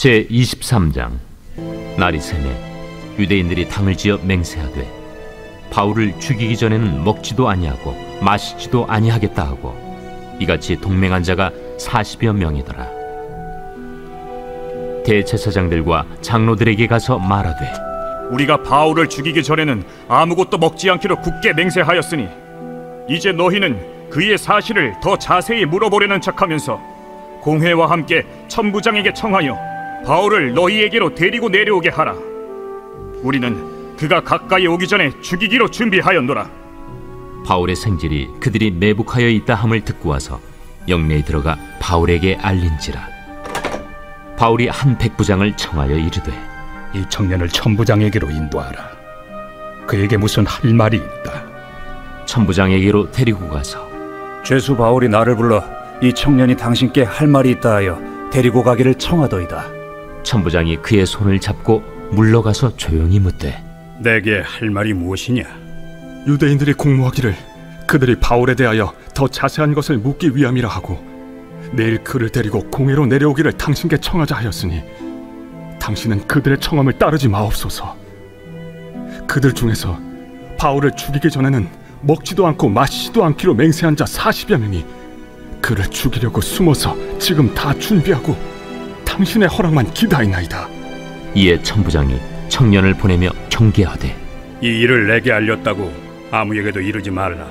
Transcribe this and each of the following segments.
제23장. 날이 새매 유대인들이 당을 지어 맹세하되 바울을 죽이기 전에는 먹지도 아니하고 마시지도 아니하겠다 하고 이같이 동맹한 자가 40여 명이더라. 대제사장들과 장로들에게 가서 말하되 우리가 바울을 죽이기 전에는 아무것도 먹지 않기로 굳게 맹세하였으니 이제 너희는 그의 사실을 더 자세히 물어보려는 척하면서 공회와 함께 천부장에게 청하여 바울을 너희에게로 데리고 내려오게 하라. 우리는 그가 가까이 오기 전에 죽이기로 준비하였노라. 바울의 생질이 그들이 매복하여 있다 함을 듣고 와서 영내에 들어가 바울에게 알린지라. 바울이 한 백부장을 청하여 이르되 이 청년을 천부장에게로 인도하라. 그에게 무슨 할 말이 있다. 천부장에게로 데리고 가서 죄수 바울이 나를 불러 이 청년이 당신께 할 말이 있다 하여 데리고 가기를 청하더이다. 천부장이 그의 손을 잡고 물러가서 조용히 묻되 내게 할 말이 무엇이냐? 유대인들이 공모하기를 그들이 바울에 대하여 더 자세한 것을 묻기 위함이라 하고 내일 그를 데리고 공회로 내려오기를 당신께 청하자 하였으니 당신은 그들의 청함을 따르지 마옵소서. 그들 중에서 바울을 죽이기 전에는 먹지도 않고 마시지도 않기로 맹세한 자 40여 명이 그를 죽이려고 숨어서 지금 다 준비하고 당신의 허락만 기다리나이다. 이에 천부장이 청년을 보내며 경계하되 이 일을 내게 알렸다고 아무에게도 이르지 말라.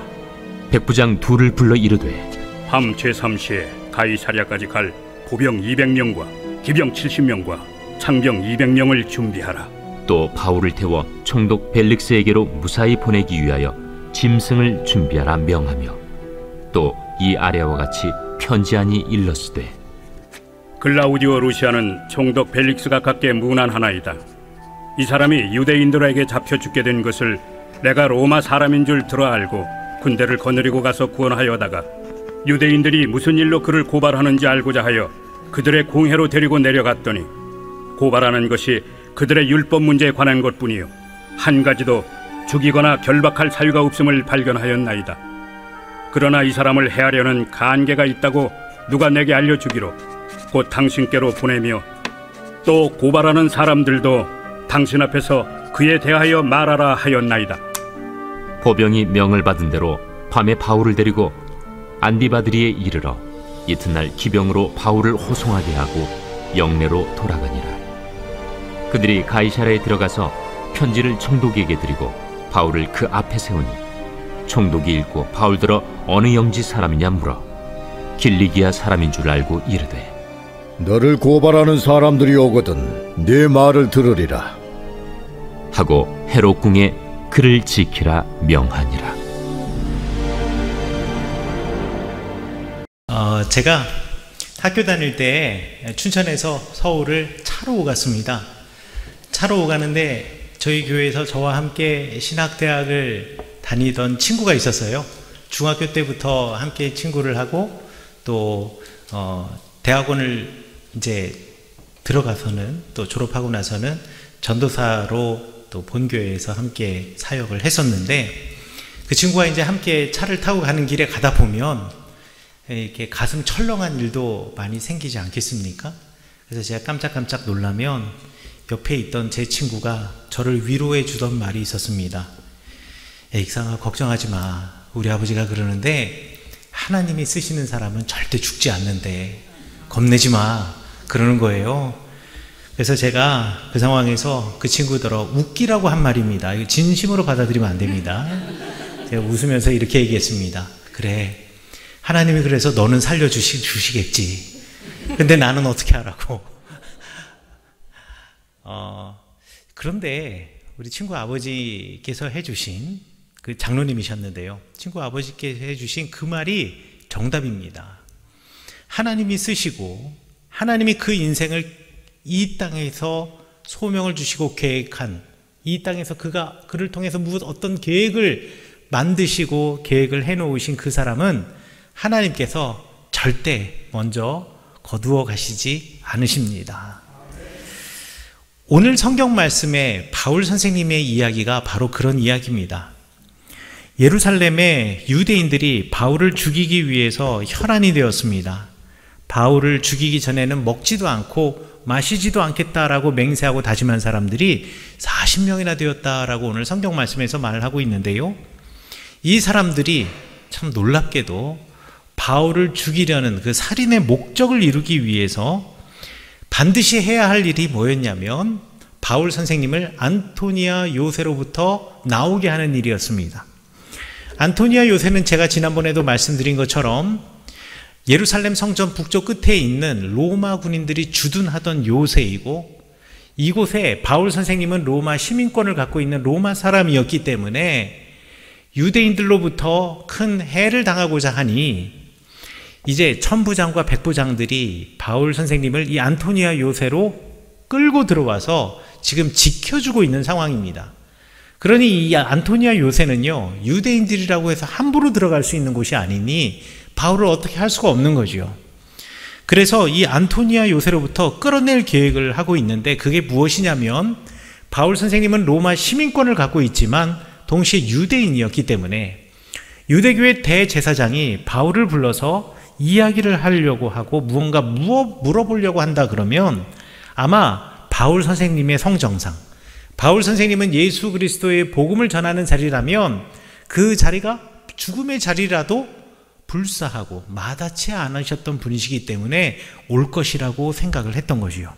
백부장 둘을 불러 이르되 밤 제3시에 가이사랴까지 갈 보병 200명과 기병 70명과 창병 200명을 준비하라. 또 바울을 태워 총독 벨릭스에게로 무사히 보내기 위하여 짐승을 준비하라 명하며 또 이 아래와 같이 편지하니 일렀으되 글라우디오 루시아는 총독 벨릭스가 갖게 문안하나이다. 이 사람이 유대인들에게 잡혀 죽게 된 것을 내가 로마 사람인 줄 들어 알고 군대를 거느리고 가서 구원하여다가 유대인들이 무슨 일로 그를 고발하는지 알고자 하여 그들의 공회로 데리고 내려갔더니 고발하는 것이 그들의 율법 문제에 관한 것뿐이요 한 가지도 죽이거나 결박할 사유가 없음을 발견하였나이다. 그러나 이 사람을 해하려는 간계가 있다고 누가 내게 알려주기로 곧 당신께로 보내며 또 고발하는 사람들도 당신 앞에서 그에 대하여 말하라 하였나이다. 보병이 명을 받은 대로 밤에 바울을 데리고 안디바드리에 이르러 이튿날 기병으로 바울을 호송하게 하고 영내로 돌아가니라. 그들이 가이사랴에 들어가서 편지를 총독에게 드리고 바울을 그 앞에 세우니 총독이 읽고 바울더러 어느 영지 사람이냐 물어 길리기아 사람인 줄 알고 이르되 너를 고발하는 사람들이 오거든 네 말을 들으리라 하고 헤롯 궁에 그를 지키라 명하니라. 제가 학교 다닐 때 춘천에서 서울을 차로 오갔습니다. 차로 오가는데 저희 교회에서 저와 함께 신학대학을 다니던 친구가 있었어요. 중학교 때부터 함께 친구를 하고 또 대학원을 이제 들어가서는 또 졸업하고 나서는 전도사로 또 본교회에서 함께 사역을 했었는데 그 친구와 이제 함께 차를 타고 가는 길에 가다 보면 이렇게 가슴 철렁한 일도 많이 생기지 않겠습니까? 그래서 제가 깜짝깜짝 놀라면 옆에 있던 제 친구가 저를 위로해 주던 말이 있었습니다. 야, 익상아 걱정하지 마. 우리 아버지가 그러는데 하나님이 쓰시는 사람은 절대 죽지 않는데 겁내지 마. 그러는 거예요. 그래서 제가 그 상황에서 그 친구들어 웃기라고 한 말입니다. 이거 진심으로 받아들이면 안 됩니다. 제가 웃으면서 이렇게 얘기했습니다. 그래, 하나님이 그래서 너는 살려주시겠지. 근데 나는 어떻게 하라고. 그런데 우리 친구 아버지께서 해주신 그 장로님이셨는데요. 친구 아버지께서 해주신 그 말이 정답입니다. 하나님이 쓰시고 하나님이 그 인생을 이 땅에서 소명을 주시고 계획한 이 땅에서 그를 통해서 어떤 계획을 만드시고 계획을 해놓으신 그 사람은 하나님께서 절대 먼저 거두어 가시지 않으십니다. 오늘 성경 말씀에 바울 선생님의 이야기가 바로 그런 이야기입니다. 예루살렘의 유대인들이 바울을 죽이기 위해서 혈안이 되었습니다. 바울을 죽이기 전에는 먹지도 않고 마시지도 않겠다라고 맹세하고 다짐한 사람들이 40명이나 되었다라고 오늘 성경 말씀에서 말을 하고 있는데요. 이 사람들이 참 놀랍게도 바울을 죽이려는 그 살인의 목적을 이루기 위해서 반드시 해야 할 일이 뭐였냐면 바울 선생님을 안토니아 요새로부터 나오게 하는 일이었습니다. 안토니아 요새는 제가 지난번에도 말씀드린 것처럼 예루살렘 성전 북쪽 끝에 있는 로마 군인들이 주둔하던 요새이고, 이곳에 바울 선생님은 로마 시민권을 갖고 있는 로마 사람이었기 때문에 유대인들로부터 큰 해를 당하고자 하니 이제 천부장과 백부장들이 바울 선생님을 이 안토니아 요새로 끌고 들어와서 지금 지켜주고 있는 상황입니다. 그러니 이 안토니아 요새는요, 유대인들이라고 해서 함부로 들어갈 수 있는 곳이 아니니 바울을 어떻게 할 수가 없는 거죠. 그래서 이 안토니아 요새로부터 끌어낼 계획을 하고 있는데, 그게 무엇이냐면 바울 선생님은 로마 시민권을 갖고 있지만 동시에 유대인이었기 때문에 유대교회 대제사장이 바울을 불러서 이야기를 하려고 하고 무언가 물어보려고 한다 그러면 아마 바울 선생님의 성정상, 바울 선생님은 예수 그리스도의 복음을 전하는 자리라면 그 자리가 죽음의 자리라도 불사하고 마다치 않으셨던 분이시기 때문에 올 것이라고 생각을 했던 것이요.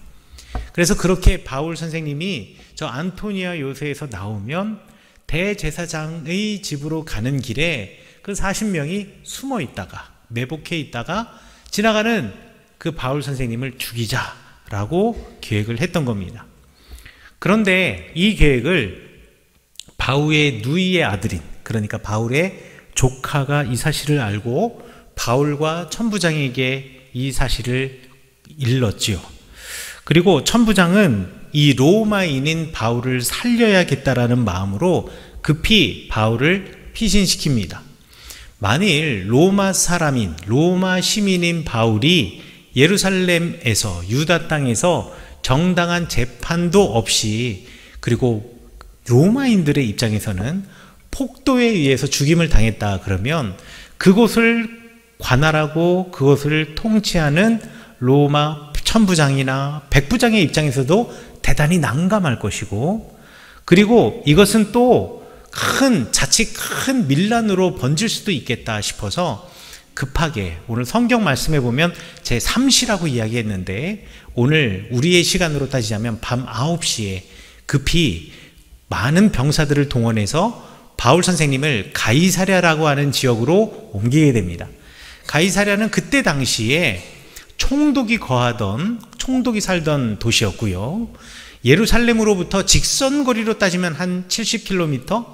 그래서 그렇게 바울 선생님이 저 안토니아 요새에서 나오면 대제사장의 집으로 가는 길에 그 40명이 숨어 있다가 매복해 있다가 지나가는 그 바울 선생님을 죽이자라고 계획을 했던 겁니다. 그런데 이 계획을 바울의 누이의 아들인, 그러니까 바울의 조카가 이 사실을 알고 바울과 천부장에게 이 사실을 일렀지요. 그리고 천부장은 이 로마인인 바울을 살려야겠다라는 마음으로 급히 바울을 피신시킵니다. 만일 로마 사람인, 로마 시민인 바울이 예루살렘에서, 유다 땅에서 정당한 재판도 없이, 그리고 로마인들의 입장에서는 폭도에 의해서 죽임을 당했다 그러면 그곳을 관할하고 그것을 통치하는 로마 천부장이나 백부장의 입장에서도 대단히 난감할 것이고, 그리고 이것은 또 자칫 큰 밀란으로 번질 수도 있겠다 싶어서 급하게 오늘 성경 말씀에 보면 제3시라고 이야기했는데, 오늘 우리의 시간으로 따지자면 밤 9시에 급히 많은 병사들을 동원해서 바울 선생님을 가이사랴라고 하는 지역으로 옮기게 됩니다. 가이사랴는 그때 당시에 총독이 살던 도시였고요. 예루살렘으로부터 직선거리로 따지면 한 70km?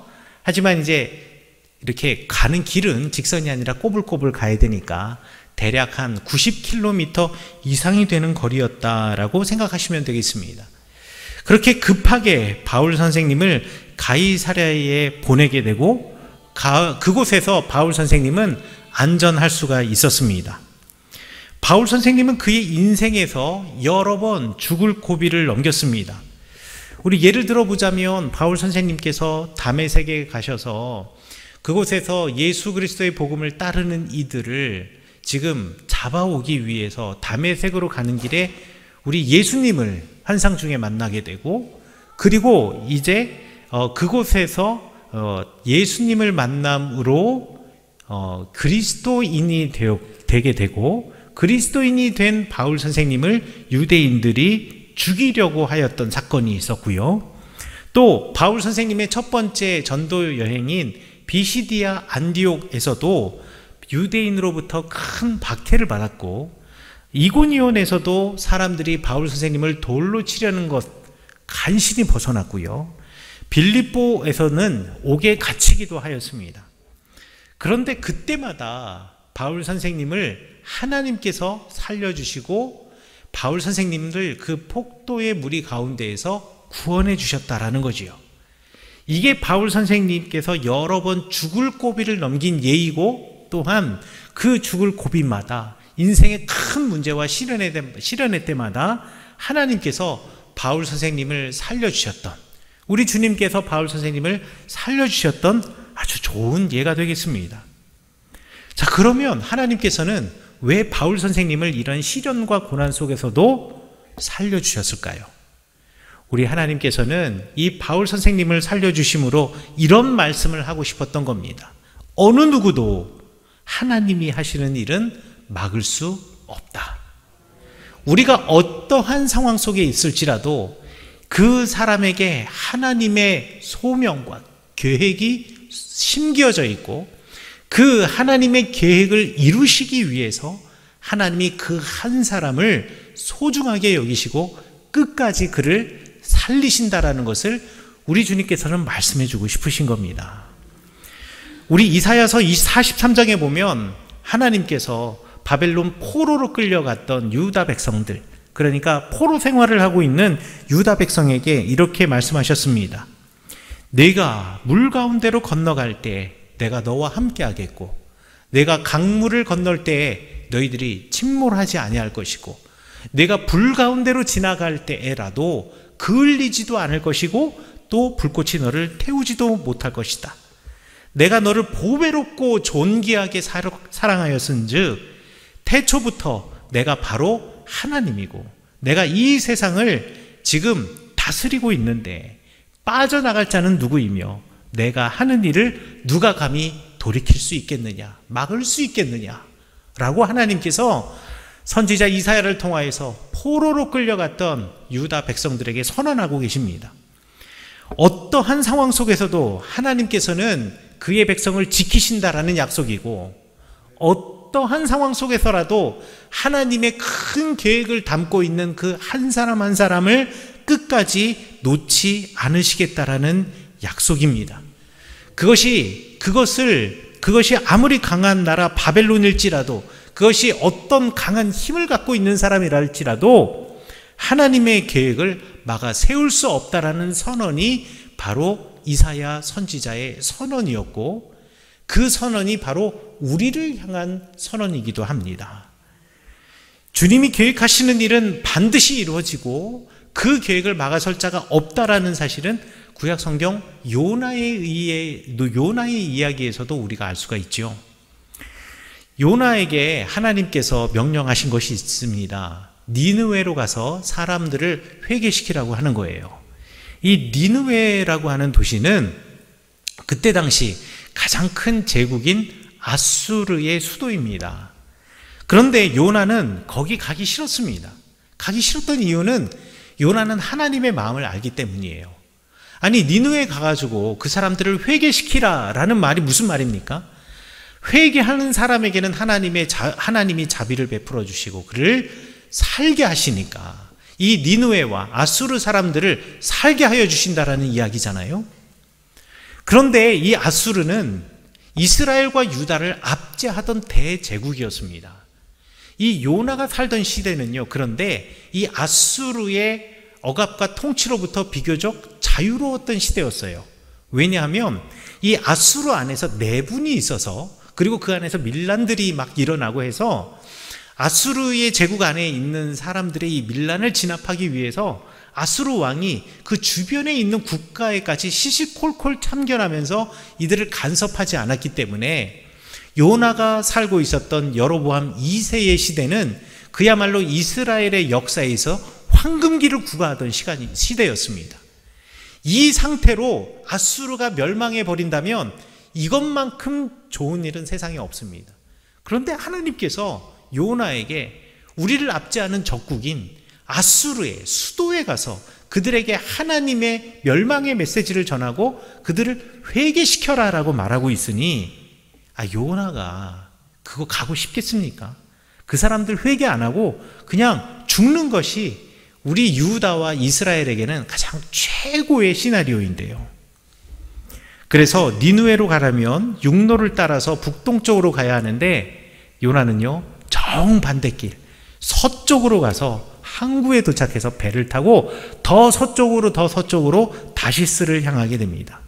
하지만 이제 이렇게 가는 길은 직선이 아니라 꼬불꼬불 가야 되니까 대략 한 90km 이상이 되는 거리였다라고 생각하시면 되겠습니다. 그렇게 급하게 바울 선생님을 가이사랴에 보내게 되고 그곳에서 바울 선생님은 안전할 수가 있었습니다. 바울 선생님은 그의 인생에서 여러 번 죽을 고비를 넘겼습니다. 우리 예를 들어 보자면 바울 선생님께서 다메섹에 가셔서 그곳에서 예수 그리스도의 복음을 따르는 이들을 지금 잡아오기 위해서 다메섹으로 가는 길에 우리 예수님을 환상 중에 만나게 되고, 그리고 이제 그곳에서 예수님을 만남으로 그리스도인이 되게 되고, 그리스도인이 된 바울 선생님을 유대인들이 죽이려고 하였던 사건이 있었고요. 또 바울 선생님의 첫 번째 전도 여행인 비시디아 안디옥에서도 유대인으로부터 큰 박해를 받았고, 이고니온에서도 사람들이 바울 선생님을 돌로 치려는 것 간신히 벗어났고요. 빌립보에서는 옥에 갇히기도 하였습니다. 그런데 그때마다 바울 선생님을 하나님께서 살려주시고 바울 선생님들 그 폭도의 무리 가운데에서 구원해 주셨다라는 거지요. 이게 바울 선생님께서 여러 번 죽을 고비를 넘긴 예이고, 또한 그 죽을 고비마다 인생의 큰 문제와 시련의 때마다 하나님께서 바울 선생님을 살려주셨던, 우리 주님께서 바울 선생님을 살려주셨던 아주 좋은 예가 되겠습니다. 자, 그러면 하나님께서는 왜 바울 선생님을 이런 시련과 고난 속에서도 살려주셨을까요? 우리 하나님께서는 이 바울 선생님을 살려주심으로 이런 말씀을 하고 싶었던 겁니다. 어느 누구도 하나님이 하시는 일은 막을 수 없다. 우리가 어떠한 상황 속에 있을지라도 그 사람에게 하나님의 소명과 계획이 심겨져 있고 그 하나님의 계획을 이루시기 위해서 하나님이 그 한 사람을 소중하게 여기시고 끝까지 그를 살리신다라는 것을 우리 주님께서는 말씀해 주고 싶으신 겁니다. 우리 이사야서 43장에 보면 하나님께서 바벨론 포로로 끌려갔던 유다 백성들, 그러니까 포로 생활을 하고 있는 유다 백성에게 이렇게 말씀하셨습니다. 내가 물 가운데로 건너갈 때 내가 너와 함께 하겠고 내가 강물을 건널 때에 너희들이 침몰하지 아니할 것이고 내가 불 가운데로 지나갈 때에라도 그을리지도 않을 것이고 또 불꽃이 너를 태우지도 못할 것이다. 내가 너를 보배롭고 존귀하게 사랑하였은즉 태초부터 내가 바로 하나님이고 내가 이 세상을 지금 다스리고 있는데 빠져나갈 자는 누구이며 내가 하는 일을 누가 감히 돌이킬 수 있겠느냐, 막을 수 있겠느냐 라고 하나님께서 선지자 이사야를 통하여서 포로로 끌려갔던 유다 백성들에게 선언하고 계십니다. 어떠한 상황 속에서도 하나님께서는 그의 백성을 지키신다라는 약속이고 어떠한 상황 속에서라도 하나님의 큰 계획을 담고 있는 그 한 사람 한 사람을 끝까지 놓지 않으시겠다라는 약속입니다. 그것이 아무리 강한 나라 바벨론일지라도 그것이 어떤 강한 힘을 갖고 있는 사람이라 할지라도 하나님의 계획을 막아 세울 수 없다라는 선언이 바로 이사야 선지자의 선언이었고 그 선언이 바로 우리를 향한 선언이기도 합니다. 주님이 계획하시는 일은 반드시 이루어지고 그 계획을 막아설 자가 없다라는 사실은 구약 성경 요나의 이야기에서도 우리가 알 수가 있죠. 요나에게 하나님께서 명령하신 것이 있습니다. 니느웨로 가서 사람들을 회개시키라고 하는 거예요. 이 니느웨라고 하는 도시는 그때 당시 가장 큰 제국인 아수르의 수도입니다. 그런데 요나는 거기 가기 싫었습니다. 가기 싫었던 이유는 요나는 하나님의 마음을 알기 때문이에요. 아니 니느웨에 가가지고 그 사람들을 회개시키라라는 말이 무슨 말입니까? 회개하는 사람에게는 하나님이 자비를 베풀어 주시고 그를 살게 하시니까 이 니느웨와 아수르 사람들을 살게 하여 주신다라는 이야기잖아요. 그런데 이 아수르는 이스라엘과 유다를 압제하던 대제국이었습니다. 이 요나가 살던 시대는요, 그런데 이 아수르의 억압과 통치로부터 비교적 자유로웠던 시대였어요. 왜냐하면 이 아수르 안에서 내분이 있어서 그리고 그 안에서 밀란들이 막 일어나고 해서 아수르의 제국 안에 있는 사람들의 이 밀란을 진압하기 위해서 아수르 왕이 그 주변에 있는 국가에까지 시시콜콜 참견하면서 이들을 간섭하지 않았기 때문에 요나가 살고 있었던 여로보암 2세의 시대는 그야말로 이스라엘의 역사에서 황금기를 구가하던 시대였습니다. 이 상태로 아수르가 멸망해 버린다면 이것만큼 좋은 일은 세상에 없습니다. 그런데 하나님께서 요나에게 우리를 압제하는 적국인 아수르의 수도에 가서 그들에게 하나님의 멸망의 메시지를 전하고 그들을 회개시켜라라고 말하고 있으니 요나가 그거 가고 싶겠습니까? 그 사람들 회개 안 하고 그냥 죽는 것이 우리 유다와 이스라엘에게는 가장 최고의 시나리오인데요. 그래서 니느웨로 가려면 육로를 따라서 북동쪽으로 가야 하는데 요나는요 정반대길 서쪽으로 가서 항구에 도착해서 배를 타고 더 서쪽으로 다시스를 향하게 됩니다.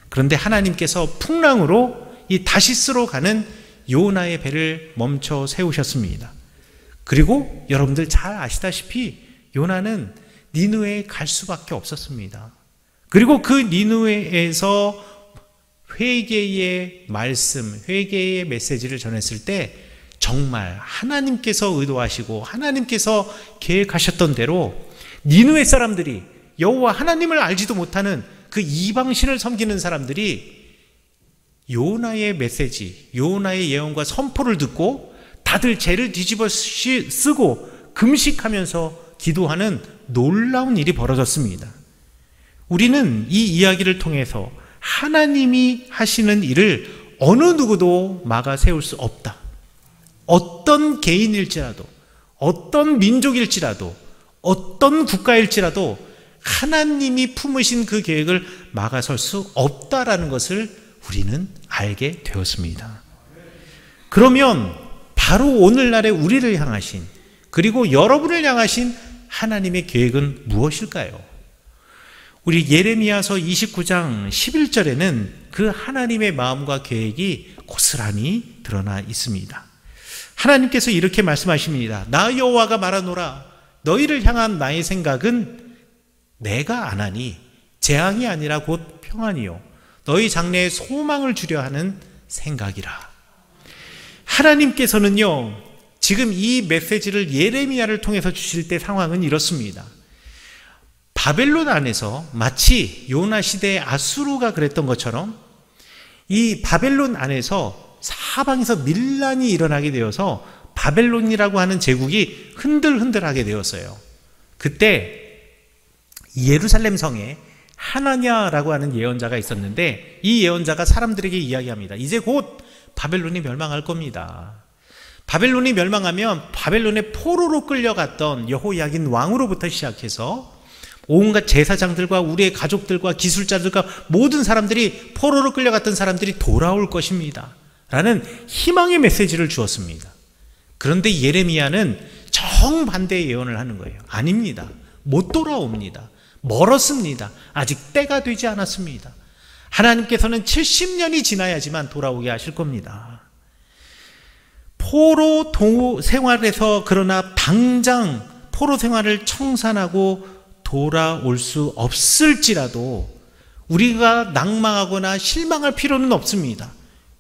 그런데 하나님께서 풍랑으로 이 다시스로 가는 요나의 배를 멈춰 세우셨습니다. 그리고 여러분들 잘 아시다시피 요나는 니느웨에 갈 수밖에 없었습니다. 그리고 그 니느웨에서 회개의 말씀, 회개의 메시지를 전했을 때 정말 하나님께서 의도하시고 하나님께서 계획하셨던 대로 니느웨 사람들이, 여호와 하나님을 알지도 못하는 그 이방신을 섬기는 사람들이 요나의 메시지, 요나의 예언과 선포를 듣고 다들 죄를 뒤집어 쓰고 금식하면서 기도하는 놀라운 일이 벌어졌습니다. 우리는 이 이야기를 통해서 하나님이 하시는 일을 어느 누구도 막아 세울 수 없다. 어떤 개인일지라도, 어떤 민족일지라도, 어떤 국가일지라도 하나님이 품으신 그 계획을 막아설 수 없다라는 것을 우리는 알게 되었습니다. 그러면 바로 오늘날의 우리를 향하신, 그리고 여러분을 향하신 하나님의 계획은 무엇일까요? 우리 예레미야서 29장 11절에는 그 하나님의 마음과 계획이 고스란히 드러나 있습니다. 하나님께서 이렇게 말씀하십니다. 나 여호와가 말하노라. 너희를 향한 나의 생각은 내가 안 하니 재앙이 아니라 곧 평안이요 너희 장래에 소망을 주려 하는 생각이라. 하나님께서는요, 지금 이 메시지를 예레미야를 통해서 주실 때 상황은 이렇습니다. 바벨론 안에서 마치 요나 시대의 아수르가 그랬던 것처럼 이 바벨론 안에서 사방에서 밀란이 일어나게 되어서 바벨론이라고 하는 제국이 흔들흔들하게 되었어요. 그때 예루살렘 성에 하나냐라고 하는 예언자가 있었는데, 이 예언자가 사람들에게 이야기합니다. 이제 곧 바벨론이 멸망할 겁니다. 바벨론이 멸망하면 바벨론의 포로로 끌려갔던 여호야긴 왕으로부터 시작해서 온갖 제사장들과 우리의 가족들과 기술자들과 모든 사람들이, 포로로 끌려갔던 사람들이 돌아올 것입니다 라는 희망의 메시지를 주었습니다. 그런데 예레미야는 정반대의 예언을 하는 거예요. 아닙니다. 못 돌아옵니다. 멀었습니다. 아직 때가 되지 않았습니다. 하나님께서는 70년이 지나야지만 돌아오게 하실 겁니다. 포로 생활에서, 그러나 당장 포로 생활을 청산하고 돌아올 수 없을지라도 우리가 낭망하거나 실망할 필요는 없습니다.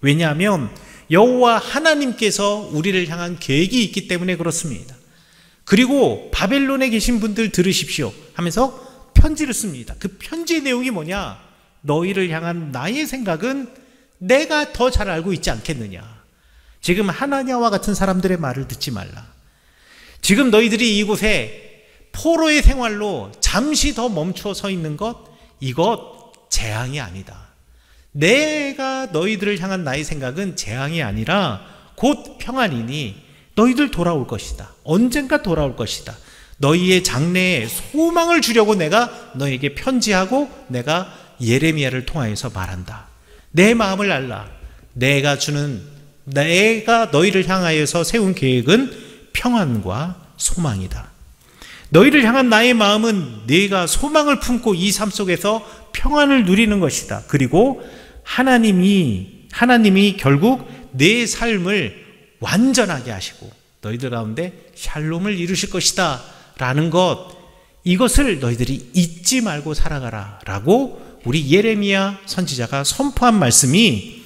왜냐하면 여호와 하나님께서 우리를 향한 계획이 있기 때문에 그렇습니다. 그리고 바벨론에 계신 분들 들으십시오 하면서 편지를 씁니다. 그 편지의 내용이 뭐냐? 너희를 향한 나의 생각은 내가 더 잘 알고 있지 않겠느냐. 지금 하나냐와 같은 사람들의 말을 듣지 말라. 지금 너희들이 이곳에 포로의 생활로 잠시 더 멈춰 서 있는 것, 이것 재앙이 아니다. 내가 너희들을 향한 나의 생각은 재앙이 아니라 곧 평안이니 너희들 돌아올 것이다. 언젠가 돌아올 것이다. 너희의 장래에 소망을 주려고 내가 너에게 편지하고 내가 예레미야를 통하여서 말한다. 내 마음을 알라. 내가 너희를 향하여서 세운 계획은 평안과 소망이다. 너희를 향한 나의 마음은 네가 소망을 품고 이 삶 속에서 평안을 누리는 것이다. 그리고 하나님이 결국 내 삶을 완전하게 하시고 너희들 가운데 샬롬을 이루실 것이다 라는 것, 이것을 너희들이 잊지 말고 살아가라 라고 우리 예레미야 선지자가 선포한 말씀이,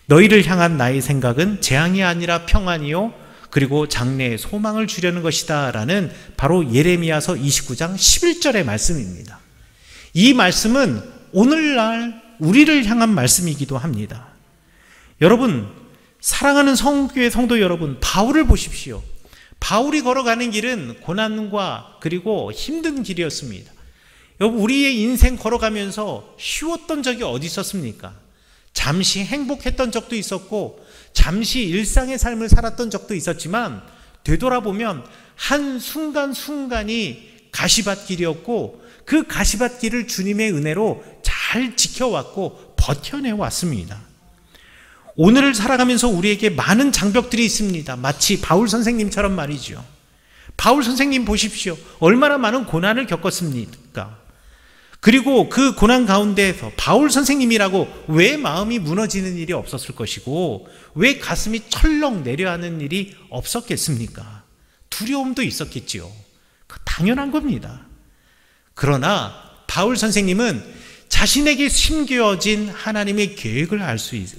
너희를 향한 나의 생각은 재앙이 아니라 평안이요 그리고 장래에 소망을 주려는 것이다 라는 바로 예레미야서 29장 11절의 말씀입니다. 이 말씀은 오늘날 우리를 향한 말씀이기도 합니다. 여러분, 사랑하는 성교회 성도 여러분, 바울을 보십시오. 바울이 걸어가는 길은 고난과 그리고 힘든 길이었습니다. 여러분, 우리의 인생 걸어가면서 쉬웠던 적이 어디 있었습니까? 잠시 행복했던 적도 있었고 잠시 일상의 삶을 살았던 적도 있었지만 되돌아보면 한 순간순간이 가시밭길이었고 그 가시밭길을 주님의 은혜로 잘 지켜왔고 버텨내왔습니다. 오늘을 살아가면서 우리에게 많은 장벽들이 있습니다. 마치 바울 선생님처럼 말이죠. 바울 선생님 보십시오. 얼마나 많은 고난을 겪었습니까? 그리고 그 고난 가운데에서 바울 선생님이라고 왜 마음이 무너지는 일이 없었을 것이고 왜 가슴이 철렁 내려하는 일이 없었겠습니까? 두려움도 있었겠지요. 당연한 겁니다. 그러나 바울 선생님은 자신에게 심겨진 하나님의 계획을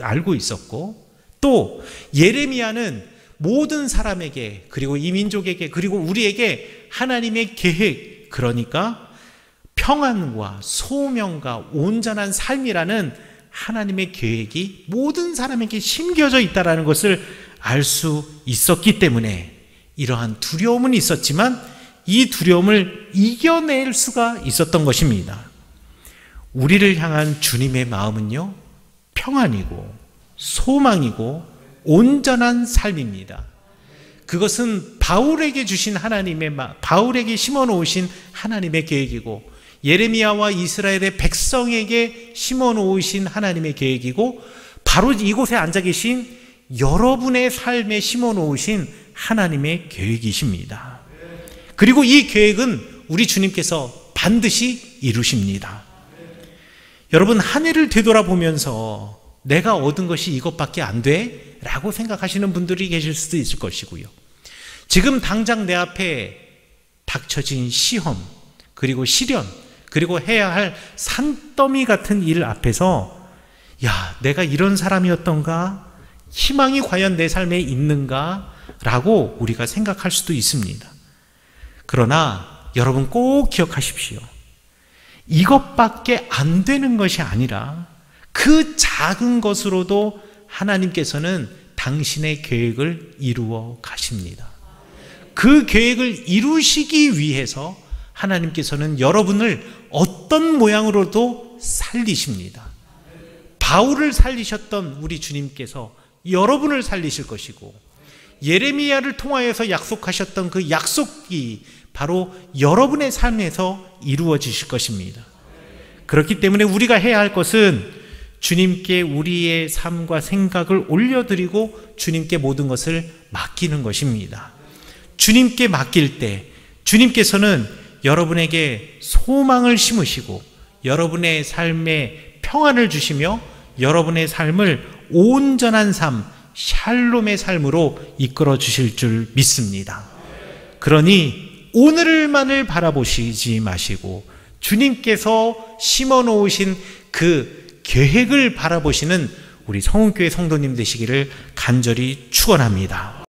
알고 있었고, 또 예레미야는 모든 사람에게, 그리고 이 민족에게, 그리고 우리에게 하나님의 계획, 그러니까 평안과 소명과 온전한 삶이라는 하나님의 계획이 모든 사람에게 심겨져 있다는 것을 알 수 있었기 때문에 이러한 두려움은 있었지만 이 두려움을 이겨낼 수가 있었던 것입니다. 우리를 향한 주님의 마음은요, 평안이고 소망이고 온전한 삶입니다. 그것은 바울에게 주신 바울에게 심어 놓으신 하나님의 계획이고, 예레미야와 이스라엘의 백성에게 심어 놓으신 하나님의 계획이고, 바로 이곳에 앉아 계신 여러분의 삶에 심어 놓으신 하나님의 계획이십니다. 그리고 이 계획은 우리 주님께서 반드시 이루십니다. 여러분, 한 해를 되돌아보면서 내가 얻은 것이 이것밖에 안 돼? 라고 생각하시는 분들이 계실 수도 있을 것이고요. 지금 당장 내 앞에 닥쳐진 시험, 그리고 시련, 그리고 해야 할 산더미 같은 일 앞에서 야, 내가 이런 사람이었던가? 희망이 과연 내 삶에 있는가? 라고 우리가 생각할 수도 있습니다. 그러나 여러분 꼭 기억하십시오. 이것밖에 안 되는 것이 아니라 그 작은 것으로도 하나님께서는 당신의 계획을 이루어 가십니다. 그 계획을 이루시기 위해서 하나님께서는 여러분을 어떤 모양으로도 살리십니다. 바울을 살리셨던 우리 주님께서 여러분을 살리실 것이고, 예레미야를 통하여서 약속하셨던 그 약속이 바로 여러분의 삶에서 이루어지실 것입니다. 그렇기 때문에 우리가 해야 할 것은 주님께 우리의 삶과 생각을 올려드리고 주님께 모든 것을 맡기는 것입니다. 주님께 맡길 때 주님께서는 여러분에게 소망을 심으시고 여러분의 삶에 평안을 주시며 여러분의 삶을 온전한 삶, 샬롬의 삶으로 이끌어 주실 줄 믿습니다. 그러니 오늘만을 바라보시지 마시고 주님께서 심어 놓으신 그 계획을 바라보시는 우리 성은교회 성도님 되시기를 간절히 축원합니다.